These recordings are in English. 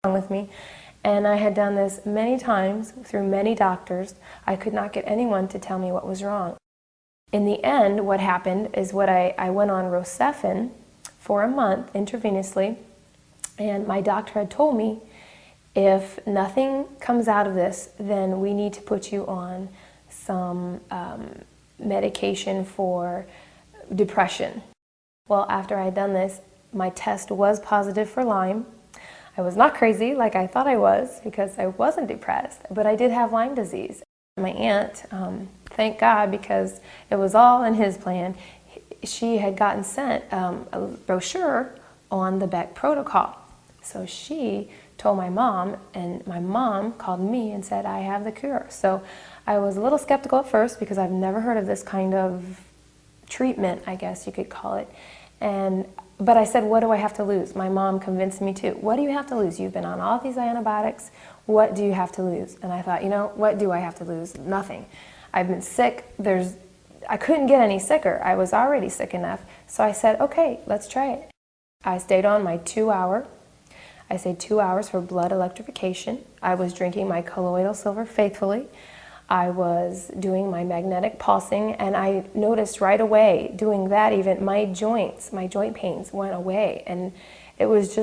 wrong with me. And I had done this many times through many doctors. I could not get anyone to tell me what was wrong. In the end, what happened is I went on Rocephin for a month intravenously, and my doctor had told me, if nothing comes out of this, then we need to put you on some medication for depression. Well, after I had done this, my test was positive for Lyme. I was not crazy like I thought I was because I wasn't depressed, but I did have Lyme disease. My aunt, thank God, because it was all in his plan, she had gotten sent a brochure on the Beck protocol. So she told my mom, and my mom called me and said, I have the cure. So I was a little skeptical at first because I've never heard of this kind of treatment, I guess you could call it. But I said, what do I have to lose? My mom convinced me too. What do you have to lose? You've been on all these antibiotics. What do you have to lose? And I thought, you know, what do I have to lose? Nothing. I've been sick. I couldn't get any sicker. I was already sick enough. So I said, okay, let's try it. I stayed on my 2-hour. I stayed 2 hours for blood electrification. I was drinking my colloidal silver faithfully. I was doing my magnetic pulsing, and I noticed right away doing that even my joint pains went away, and it was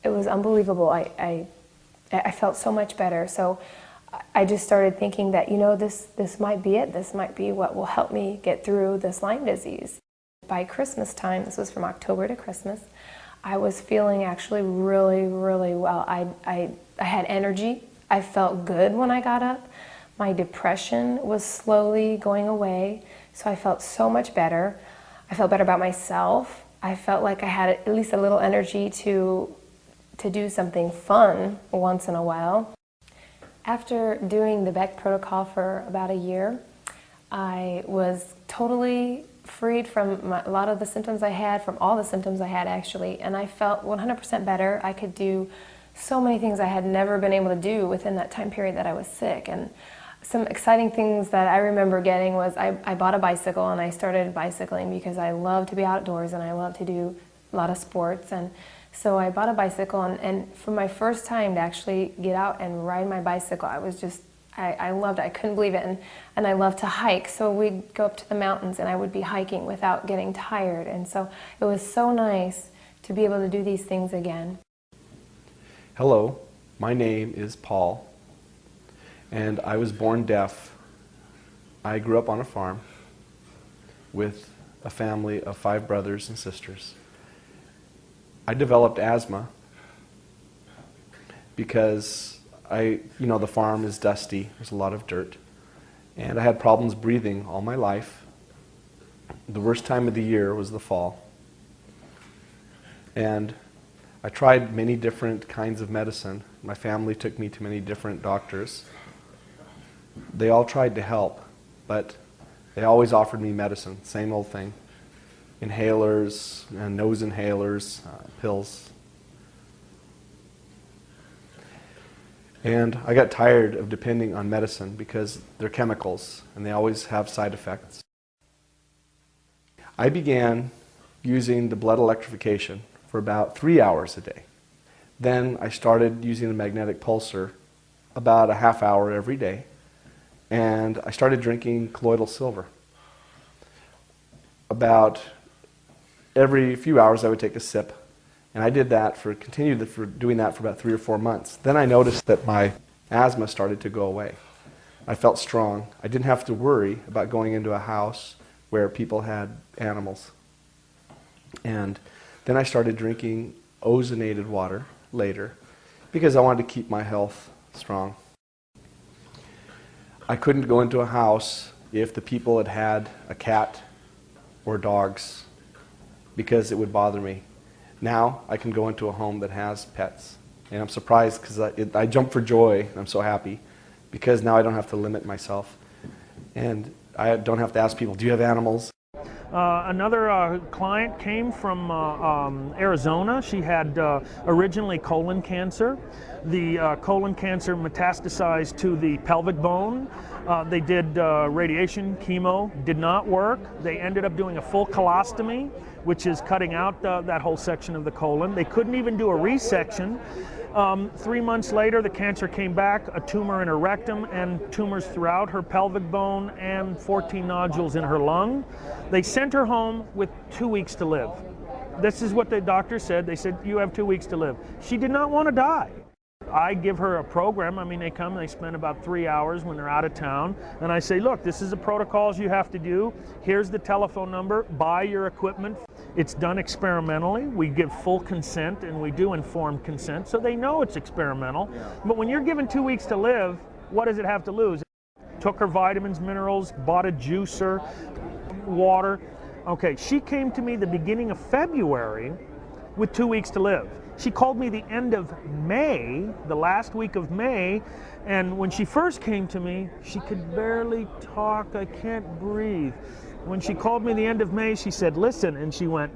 unbelievable. I felt so much better. So I just started thinking that, you know, this might be it. This might be what will help me get through this Lyme disease. By Christmas time, this was from October to Christmas, I was feeling actually really, really well. I had energy. I felt good when I got up. My depression was slowly going away, so I felt so much better. I felt better about myself. I felt like I had at least a little energy to do something fun once in a while. After doing the Beck protocol for about a year, I was totally freed from a lot of the symptoms I had, from all the symptoms I had actually, and I felt 100% better. I could do so many things I had never been able to do within that time period that I was sick. And some exciting things that I remember getting was I bought a bicycle, and I started bicycling because I love to be outdoors and I love to do a lot of sports. And so I bought a bicycle, and for my first time to actually get out and ride my bicycle, I loved it. I couldn't believe it. And I love to hike, so we'd go up to the mountains and I would be hiking without getting tired. And so it was so nice to be able to do these things again. Hello, my name is Paul, and I was born deaf. I grew up on a farm with a family of 5 brothers and sisters. I developed asthma because the farm is dusty, there's a lot of dirt, and I had problems breathing all my life. The worst time of the year was the fall. And I tried many different kinds of medicine. My family took me to many different doctors. They all tried to help, but they always offered me medicine, same old thing. Inhalers, nose inhalers, pills. And I got tired of depending on medicine because they're chemicals and they always have side effects. I began using the blood electrification for about 3 hours a day. Then I started using the magnetic pulsar about a half hour every day, and I started drinking colloidal silver. About every few hours I would take a sip, and I did that continued doing that for about 3 or 4 months. Then I noticed that my asthma started to go away. I felt strong. I didn't have to worry about going into a house where people had animals. And then I started drinking ozonated water later because I wanted to keep my health strong. I couldn't go into a house if the people had had a cat or dogs because it would bother me. Now I can go into a home that has pets, and I'm surprised because I jump for joy, and I'm so happy because now I don't have to limit myself, and I don't have to ask people, do you have animals? Another client came from Arizona. She had originally colon cancer. The colon cancer metastasized to the pelvic bone. They did radiation, chemo, did not work. They ended up doing a full colostomy, which is cutting out that whole section of the colon. They couldn't even do a resection 3 months later, the cancer came back, a tumor in her rectum and tumors throughout her pelvic bone and 14 nodules in her lung. They sent her home with 2 weeks to live. This is what the doctor said. They said, you have 2 weeks to live. She did not want to die. I give her a program. I mean, they come, they spend about 3 hours when they're out of town, and I say, look, this is the protocols you have to do. Here's the telephone number. Buy your equipment. It's done experimentally. We give full consent, and we do informed consent, so they know it's experimental. But when you're given 2 weeks to live, what does it have to lose? Took her vitamins, minerals, bought a juicer, water. Okay, she came to me the beginning of February with 2 weeks to live. She called me the end of May, the last week of May, and when she first came to me, she could barely talk. I can't breathe. When she called me the end of May, she said, listen, and she went,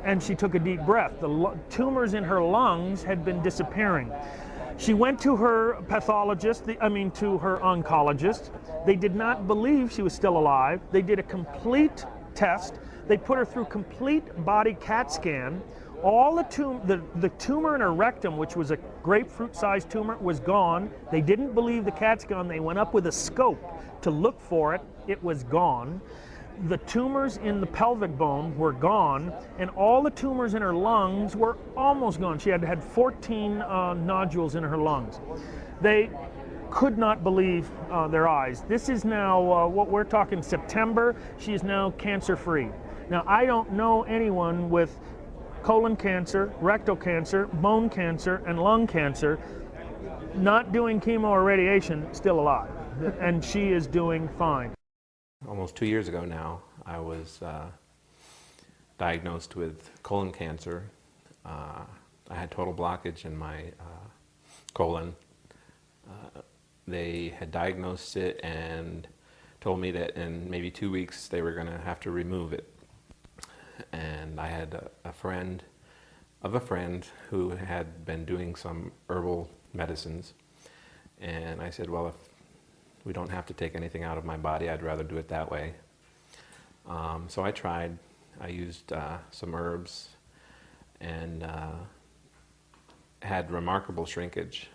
and she took a deep breath. The tumors in her lungs had been disappearing. She went to her pathologist, to her oncologist. They did not believe she was still alive. They did a complete test. They put her through complete body CAT scan. All the tumor in her rectum, which was a grapefruit-sized tumor, was gone. They didn't believe the CAT scan. They went up with a scope to look for it. It was gone. The tumors in the pelvic bone were gone, and all the tumors in her lungs were almost gone. She had 14 nodules in her lungs. They could not believe their eyes. This is now, what we're talking September, she is now cancer-free. Now, I don't know anyone with colon cancer, rectal cancer, bone cancer, and lung cancer not doing chemo or radiation still alive, and she is doing fine. Almost 2 years ago now, I was diagnosed with colon cancer. I had total blockage in my colon. They had diagnosed it and told me that in maybe 2 weeks they were going to have to remove it. And I had a friend of a friend who had been doing some herbal medicines. And I said, well, if we don't have to take anything out of my body, I'd rather do it that way. So I tried. I used some herbs and had remarkable shrinkage.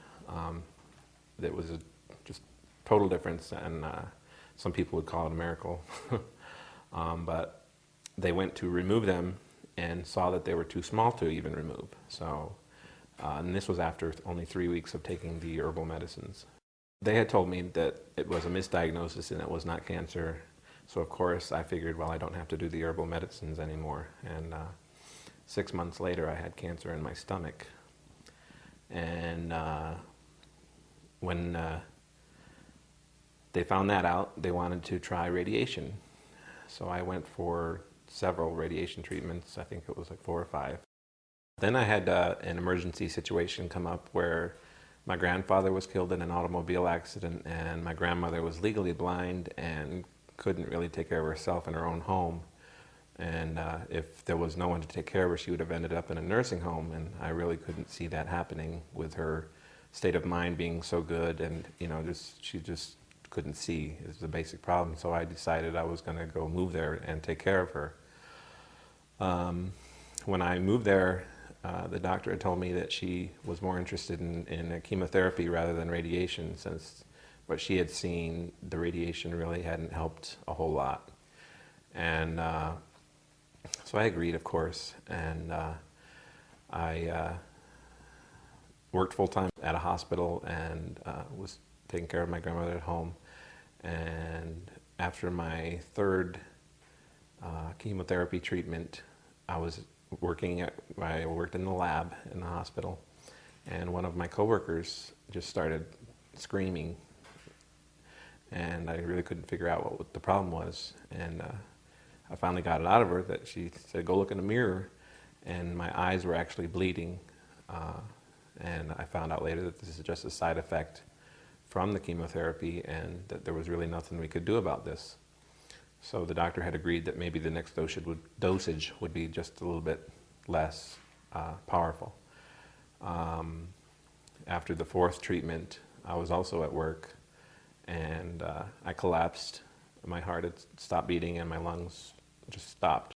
That was a just total difference, and some people would call it a miracle. But they went to remove them and saw that they were too small to even remove. So, and this was after only 3 weeks of taking the herbal medicines. They had told me that it was a misdiagnosis and it was not cancer. So of course I figured, well, I don't have to do the herbal medicines anymore. And 6 months later I had cancer in my stomach. And when they found that out, they wanted to try radiation. So I went for several radiation treatments. I think it was like 4 or 5. Then I had an emergency situation come up where my grandfather was killed in an automobile accident, and my grandmother was legally blind and couldn't really take care of herself in her own home. And if there was no one to take care of her, she would have ended up in a nursing home, and I really couldn't see that happening with her state of mind being so good, and she just couldn't see is the basic problem. So I decided I was going to go move there and take care of her. When I moved there, the doctor had told me that she was more interested in chemotherapy rather than radiation, since what she had seen, the radiation really hadn't helped a whole lot. And so I agreed, of course, and I worked full-time at a hospital and was taking care of my grandmother at home. And after my 3rd chemotherapy treatment, I worked in the lab in the hospital, and one of my coworkers just started screaming, and I really couldn't figure out what the problem was. And I finally got it out of her that she said, go look in the mirror, and my eyes were actually bleeding. And I found out later that this is just a side effect from the chemotherapy, and that there was really nothing we could do about this. So the doctor had agreed that maybe the next dosage would be just a little bit less powerful. After the 4th treatment, I was also at work, and I collapsed. My heart had stopped beating and my lungs just stopped.